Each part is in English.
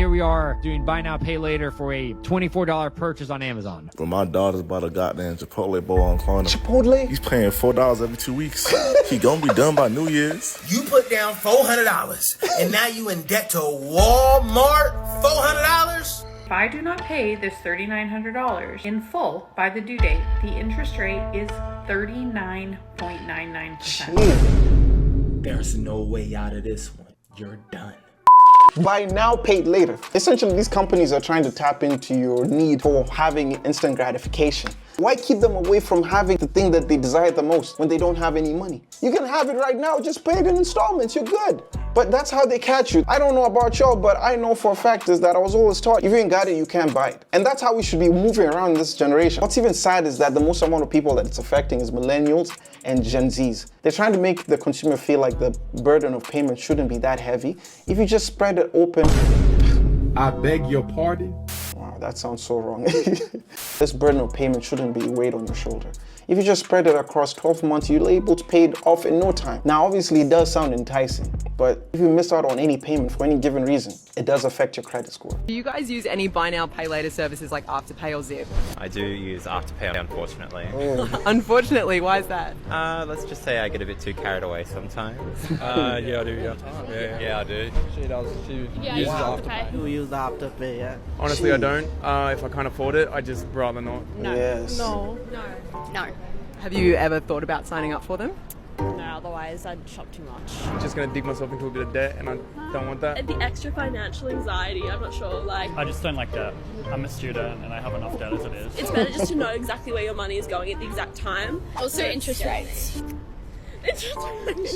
here we are doing buy now, pay later for a $24 purchase on Amazon. But my daughter's bought a goddamn Chipotle bowl on Klarna. Chipotle? He's paying $4 every 2 weeks. He gonna be done by New Year's. You put down $400 and now you in debt to Walmart? $400? If I do not pay this $3,900 in full by the due date, the interest rate is 39.99%. There's no way out of this one. You're done. Buy now, pay later. Essentially, these companies are trying to tap into your need for having instant gratification. Why keep them away from having the thing that they desire the most when they don't have any money? You can have it right now, just pay it in installments, you're good. But that's how they catch you. I don't know about y'all, but I know for a fact is that I was always taught, if you ain't got it, you can't buy it. And that's how we should be moving around in this generation. What's even sad is that the most amount of people that it's affecting is millennials and Gen Zs. They're trying to make the consumer feel like the burden of payment shouldn't be that heavy. If you just spread it open. I beg your pardon? Wow, that sounds so wrong. This burden of payment shouldn't be weighed on your shoulder. If you just spread it across 12 months, you're able to pay it off in no time. Now, obviously, it does sound enticing, but if you miss out on any payment for any given reason, it does affect your credit score. Do you guys use any buy now, pay later services like Afterpay or Zip? I do use Afterpay, unfortunately. Unfortunately, why is that? Let's just say I get a bit too carried away sometimes. Yeah, I do, yeah. Yeah, I do. She does. She Yeah, uses Afterpay. We use the Afterpay, yeah. Honestly, I don't. If I can't afford it, I just rather not. No. Yes. No. No. Have you ever thought about signing up for them? No, otherwise I'd shop too much. I'm just gonna dig myself into a bit of debt, and I don't want that. And the extra financial anxiety, I'm not sure, like... I just don't like debt. I'm a student and I have enough debt as it is. It's better just to know exactly where your money is going at the exact time. Also, interest rates.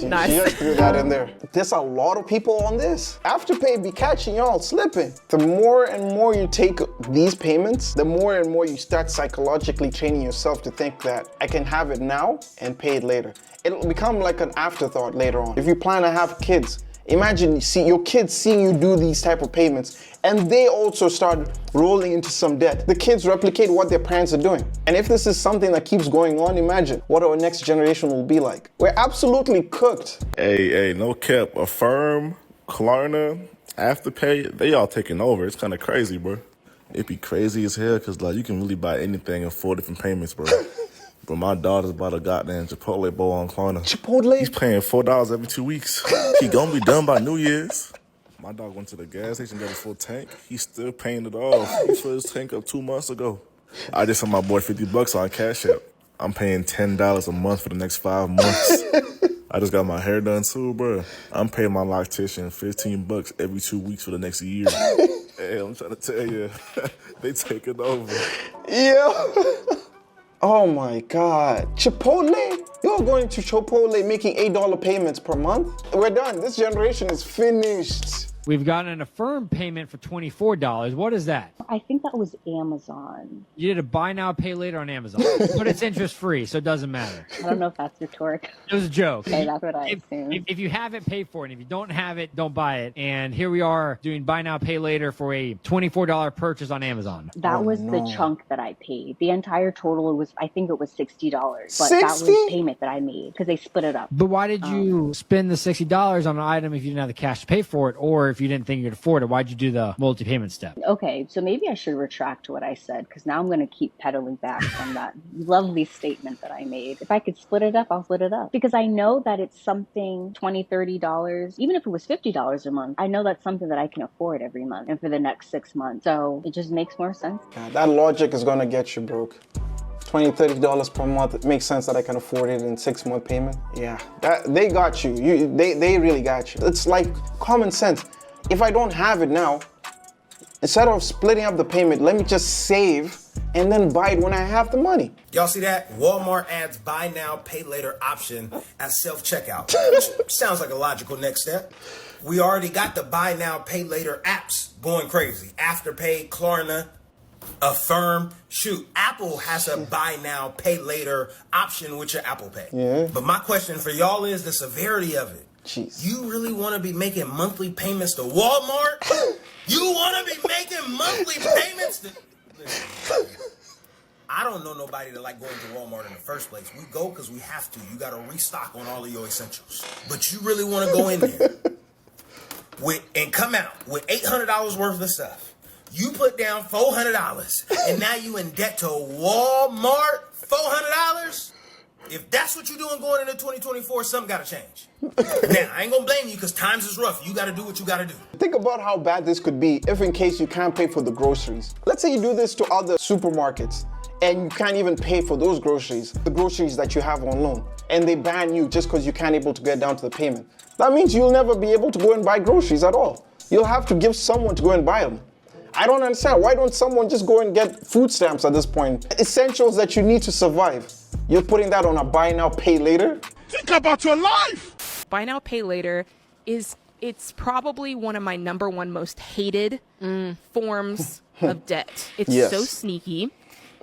Nice. She just threw that in there. There's a lot of people on this. Afterpay be catching y'all slipping. The more and more you take these payments, the more and more you start psychologically training yourself to think that I can have it now and pay it later. It'll become like an afterthought later on. If you plan to have kids, imagine your kids seeing you do these type of payments and they also start rolling into some debt. The kids replicate what their parents are doing. And if this is something that keeps going on, imagine what our next generation will be like. We're absolutely cooked. Hey, no cap. Affirm, Klarna, Afterpay, they all taking over. It's kind of crazy, bro. It be crazy as hell because like you can really buy anything in 4 different payments, bro. But my daughter's bought a goddamn Chipotle bowl on Klarna. Chipotle? He's paying $4 every 2 weeks. He gonna be done by New Year's. My dog went to the gas station, got a full tank. He's still paying it off. He filled his tank up 2 months ago. I just sent my boy $50 on Cash App. I'm paying $10 a month for the next 5 months. I just got my hair done too, bro. I'm paying my loctician $15 every 2 weeks for the next year. Hey, I'm trying to tell you, they take it over. Yeah. Oh my God. Chipotle? You're going to Chipotle making $8 payments per month? We're done. This generation is finished. We've got an Affirm payment for $24. What is that? I think that was Amazon. You did a buy now, pay later on Amazon, but it's interest free, so it doesn't matter. I don't know if that's rhetorical. It was a joke. Okay, that's what I assumed. If you have it, pay for it. And if you don't have it, don't buy it. And here we are doing buy now, pay later for a $24 purchase on Amazon. That was the chunk that I paid. The entire total was, I think it was $60. But 60? that was the payment that I made because they split it up. But why did you spend the $60 on an item if you didn't have the cash to pay for it, or if you didn't think you could afford it? Why'd you do the multi-payment step? Okay, so maybe I should retract what I said because now I'm going to keep pedaling back on that lovely statement that I made. If I could split it up, I'll split it up because I know that it's something $20, $30, even if it was $50 a month, I know that's something that I can afford every month and for the next 6 months. So it just makes more sense. Yeah, that logic is going to get you broke. $20, $30 per month, it makes sense that I can afford it in 6-month payment. Yeah, they got you. They really got you. It's like common sense. If I don't have it now, instead of splitting up the payment, let me just save and then buy it when I have the money. Y'all see that? Walmart adds buy now, pay later option as self-checkout. Sounds like a logical next step. We already got the buy now, pay later apps going crazy. Afterpay, Klarna, Affirm. Shoot, Apple has a buy now, pay later option with your Apple Pay. Yeah. But my question for y'all is the severity of it. Jeez. You really want to be making monthly payments to Walmart? You want to be making monthly payments to... Listen, I don't know nobody that like going to Walmart in the first place. We go because we have to. You got to restock on all of your essentials. But you really want to go in there and come out with $800 worth of stuff. You put down $400, and now you in debt to Walmart. $400. If that's what you're doing going into 2024, something got to change. Now, I ain't going to blame you because times is rough. You got to do what you got to do. Think about how bad this could be if in case you can't pay for the groceries. Let's say you do this to other supermarkets and you can't even pay for those groceries, the groceries that you have on loan, and they ban you just because you can't able to get down to the payment. That means you'll never be able to go and buy groceries at all. You'll have to give someone to go and buy them. I don't understand. Why don't someone just go and get food stamps at this point? Essentials that you need to survive. You're putting that on a buy now, pay later? Think about your life! Buy now, pay later it's probably one of my number one most hated forms of debt. It's so sneaky.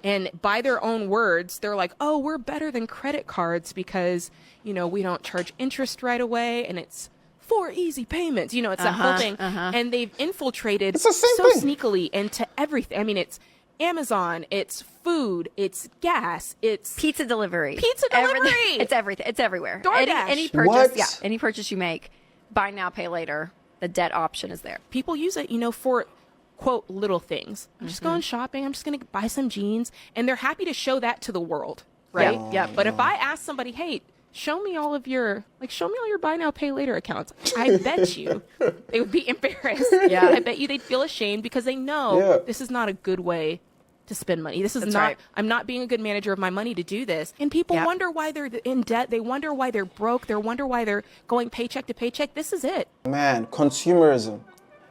And by their own words, they're like, oh, we're better than credit cards because, we don't charge interest right away and it's 4 easy payments. It's that whole thing. And they've infiltrated so sneakily into everything. I mean, it's Amazon, it's food, it's gas, it's pizza delivery. It's everything. It's everywhere. DoorDash. Any purchase, any purchase you make, buy now, pay later. The debt option is there. People use it, for quote little things. I'm just going shopping. I'm just going to buy some jeans, and they're happy to show that to the world, right? Yeah. But if I ask somebody, hey, show me all your buy now, pay later accounts, I bet you they would be embarrassed. Yeah. I bet you they'd feel ashamed because they know this is not a good way to spend money. This is I'm not being a good manager of my money to do this. And people wonder why they're in debt. They wonder why they're broke. They wonder why they're going paycheck to paycheck. This is it. Man, consumerism.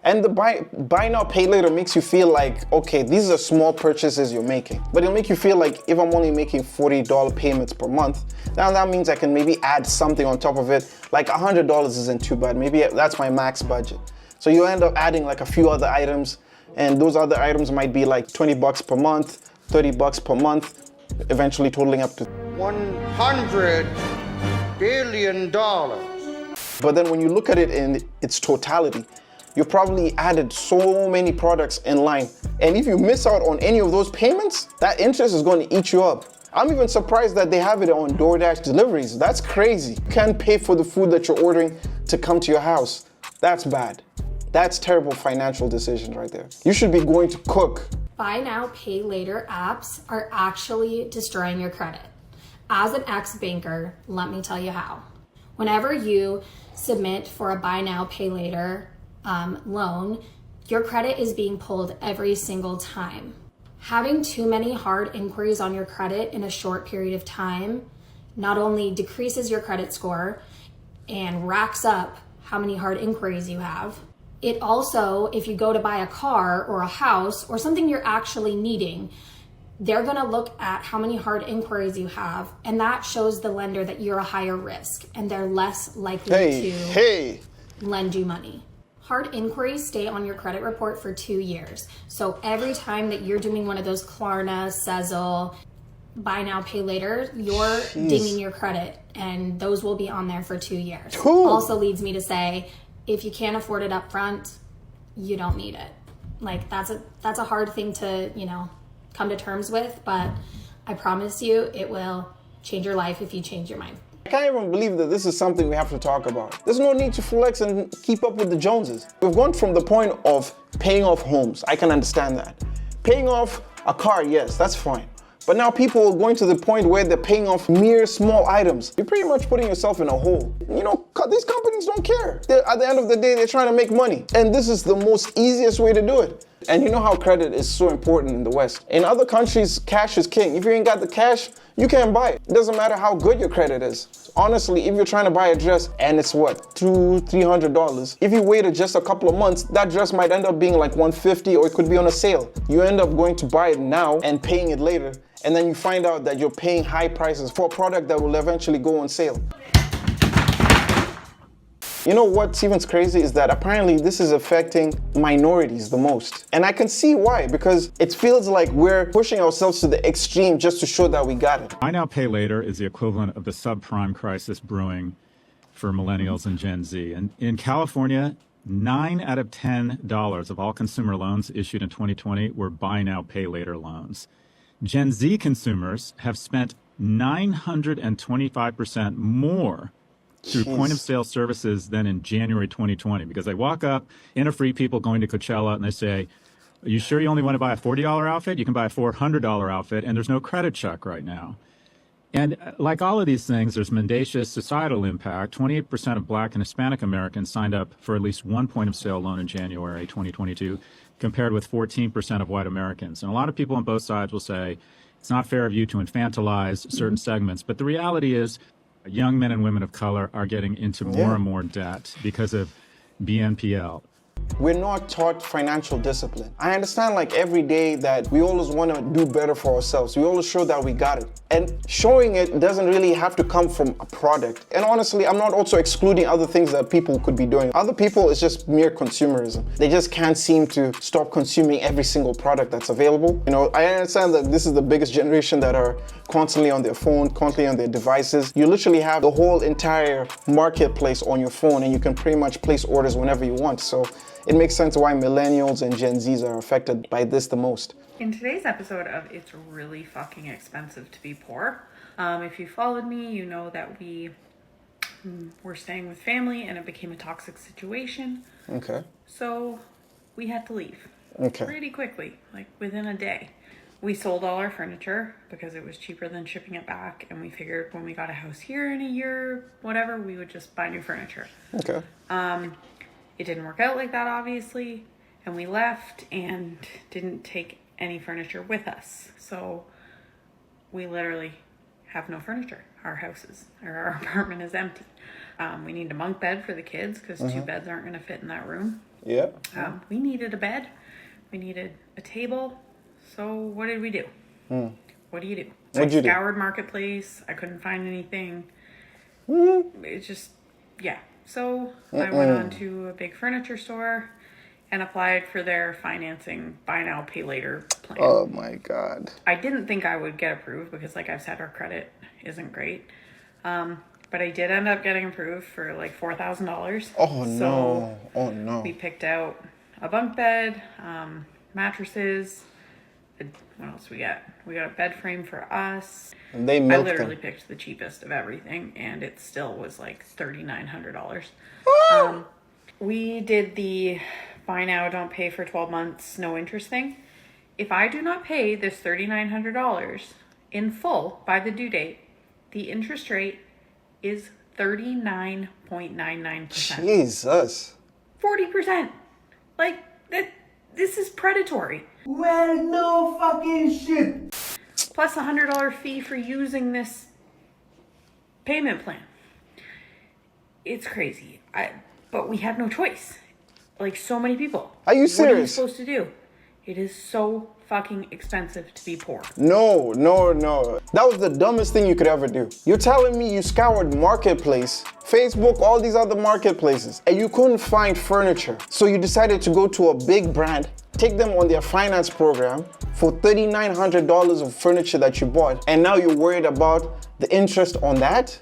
And the buy now, pay later makes you feel like, okay, these are small purchases you're making. But it'll make you feel like if I'm only making $40 payments per month, now that means I can maybe add something on top of it. Like $100 isn't too bad. Maybe that's my max budget. So you end up adding like a few other items, and those other items might be like $20 per month, $30 per month, eventually totaling up to $100 billion. But then when you look at it in its totality, you probably added so many products in line. And if you miss out on any of those payments, that interest is going to eat you up. I'm even surprised that they have it on DoorDash deliveries. That's crazy. You can't pay for the food that you're ordering to come to your house. That's bad. That's terrible financial decision right there. You should be going to cook. Buy now, pay later apps are actually destroying your credit. As an ex-banker, let me tell you how. Whenever you submit for a buy now, pay later loan, your credit is being pulled every single time. Having too many hard inquiries on your credit in a short period of time not only decreases your credit score and racks up how many hard inquiries you have, it also, if you go to buy a car or a house or something you're actually needing, they're going to look at how many hard inquiries you have, and that shows the lender that you're a higher risk and they're less likely to lend you money. Hard inquiries stay on your credit report for 2 years. So every time that you're doing one of those Klarna, Sezzle, buy now, pay later, you're dinging your credit, and those will be on there for 2 years. Also leads me to say, if you can't afford it up front, you don't need it. Like that's a hard thing to, come to terms with, but I promise you it will change your life if you change your mind. I can't even believe that this is something we have to talk about. There's no need to flex and keep up with the Joneses. We've gone from the point of paying off homes. I can understand that. Paying off a car, yes, that's fine. But now people are going to the point where they're paying off mere small items. You're pretty much putting yourself in a hole. These companies don't care. At the end of the day, they're trying to make money. And this is the most easiest way to do it. And you know how credit is so important in the West. In other countries, cash is king. If you ain't got the cash, you can't buy it. It doesn't matter how good your credit is. Honestly, if you're trying to buy a dress and it's $200-$300, if you waited just a couple of months, that dress might end up being like $150, or it could be on a sale. You end up going to buy it now and paying it later, and then you find out that you're paying high prices for a product that will eventually go on sale. You know what's even crazy is that apparently this is affecting minorities the most. And I can see why, because it feels like we're pushing ourselves to the extreme just to show that we got it. Buy now, pay later is the equivalent of the subprime crisis brewing for millennials and Gen Z. And in California, 9 out of $10 of all consumer loans issued in 2020 were buy now, pay later loans. Gen Z consumers have spent 925% more through point of sale services than in January 2020, because they walk up in a Free People going to Coachella and they say, are you sure you only want to buy a $40 outfit? You can buy a $400 outfit, and there's no credit check right now. And like all of these things, there's mendacious societal impact. 28% of Black and Hispanic Americans signed up for at least one point of sale loan in January 2022, compared with 14% of white Americans. And a lot of people on both sides will say, it's not fair of you to infantilize certain segments. But the reality is young men and women of color are getting into more and more debt because of BNPL. We're not taught financial discipline. I understand like every day that we always want to do better for ourselves. We always show that we got it. And showing it doesn't really have to come from a product. And honestly, I'm not also excluding other things that people could be doing. Other people, it's just mere consumerism. They just can't seem to stop consuming every single product that's available. You know, I understand that this is the biggest generation that are constantly on their phone, constantly on their devices. You literally have the whole entire marketplace on your phone, and you can pretty much place orders whenever you want. So it makes sense why millennials and Gen Zs are affected by this the most. In today's episode of It's Really Fucking Expensive to Be Poor, if you followed me, you know that we were staying with family and it became a toxic situation. Okay. So we had to leave. Okay. Pretty quickly, like within a day. We sold all our furniture because it was cheaper than shipping it back, and we figured when we got a house here in a year, whatever, we would just buy new furniture. Okay. It didn't work out like that, obviously, and we left and didn't take any furniture with us. So we literally have no furniture. Our apartment is empty. We need a bunk bed for the kids because 2 beds aren't going to fit in that room. Yeah. We needed a bed. We needed a table. So what did we do? What do you do? I scoured Marketplace. I couldn't find anything. It's just, yeah. So I went on to a big furniture store and applied for their financing buy now, pay later plan. Oh my God. I didn't think I would get approved because, like I've said, our credit isn't great. But I did end up getting approved for like $4,000. Oh no. Oh no. We picked out a bunk bed, mattresses. What else we got? We got a bed frame for us. And they I literally picked the cheapest of everything, and it still was like $3,900. We did the buy now, don't pay for 12 months, no interest thing. If I do not pay this $3,900 in full by the due date, the interest rate is 39.99%. Jesus. 40%. Like, this is predatory. Well, no fucking shit. Plus a $100 fee for using this payment plan. It's crazy. But we had no choice. Like so many people. Are you serious? What are you supposed to do? It is so fucking expensive to be poor. No. That was the dumbest thing you could ever do. You're telling me you scoured Marketplace, Facebook, all these other marketplaces, and you couldn't find furniture. So you decided to go to a big brand, take them on their finance program for $3,900 of furniture that you bought, and now you're worried about the interest on that?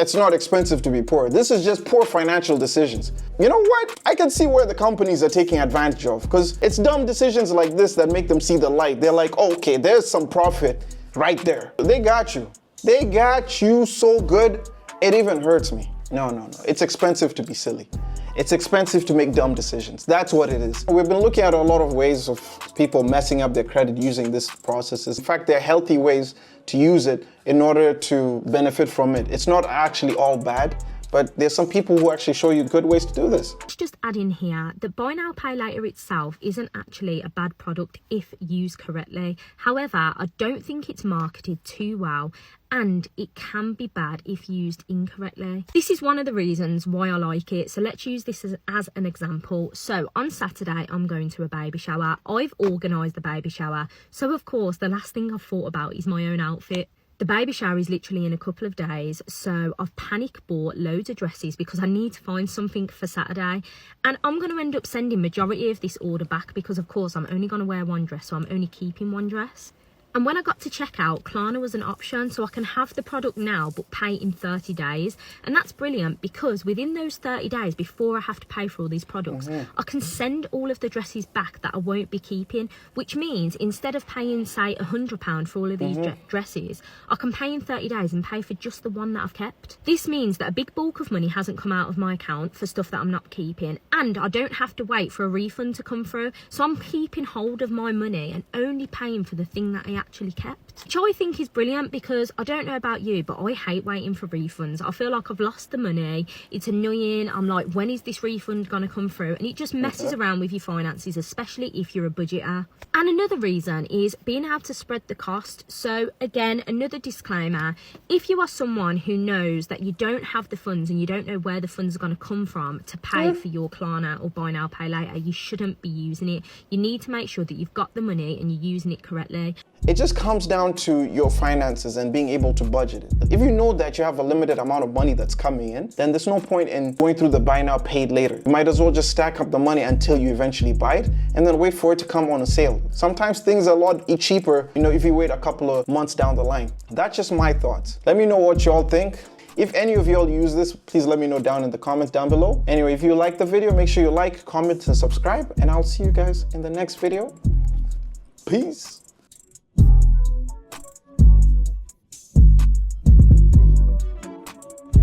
It's not expensive to be poor. This is just poor financial decisions. You know what? I can see where the companies are taking advantage of, because it's dumb decisions like this that make them see the light. They're like, oh, okay, there's some profit right there. They got you. They got you so good, it even hurts me. No. It's expensive to be silly. It's expensive to make dumb decisions. That's what it is. We've been looking at a lot of ways of people messing up their credit using these processes. In fact, there are healthy ways to use it in order to benefit from it. It's not actually all bad, but there's some people who actually show you good ways to do this. Just add in here that buy now, pay later itself isn't actually a bad product if used correctly. However, I don't think it's marketed too well, and it can be bad if used incorrectly. This is one of the reasons why I like it, so let's use this as an example. So on Saturday, I'm going to a baby shower. I've organised the baby shower, so of course the last thing I've thought about is my own outfit. The baby shower is literally in a couple of days, so I've panic bought loads of dresses because I need to find something for Saturday, and I'm going to end up sending majority of this order back because of course I'm only going to wear one dress, so I'm only keeping one dress. And when I got to checkout, Klarna was an option, so I can have the product now but pay in 30 days. And that's brilliant because within those 30 days, before I have to pay for all these products, I can send all of the dresses back that I won't be keeping, which means instead of paying, say, £100 for all of these dresses, I can pay in 30 days and pay for just the one that I've kept. This means that a big bulk of money hasn't come out of my account for stuff that I'm not keeping, and I don't have to wait for a refund to come through, so I'm keeping hold of my money and only paying for the thing that I actually kept, which I think is brilliant because I don't know about you, but I hate waiting for refunds. I feel like I've lost the money. It's annoying. I'm like, when is this refund going to come through? And it just messes around with your finances, especially if you're a budgeter. And another reason is being able to spread the cost. So again, another disclaimer, if you are someone who knows that you don't have the funds and you don't know where the funds are going to come from to pay for your Klarna or buy now, pay later, you shouldn't be using it. You need to make sure that you've got the money and you're using it correctly. It just comes down to your finances and being able to budget it. If you know that you have a limited amount of money that's coming in, then there's no point in going through the buy now, pay later. You might as well just stack up the money until you eventually buy it and then wait for it to come on a sale. Sometimes things are a lot cheaper, if you wait a couple of months down the line. That's just my thoughts. Let me know what y'all think. If any of y'all use this, please let me know down in the comments down below. Anyway, if you like the video, make sure you like, comment, and subscribe, and I'll see you guys in the next video. Peace.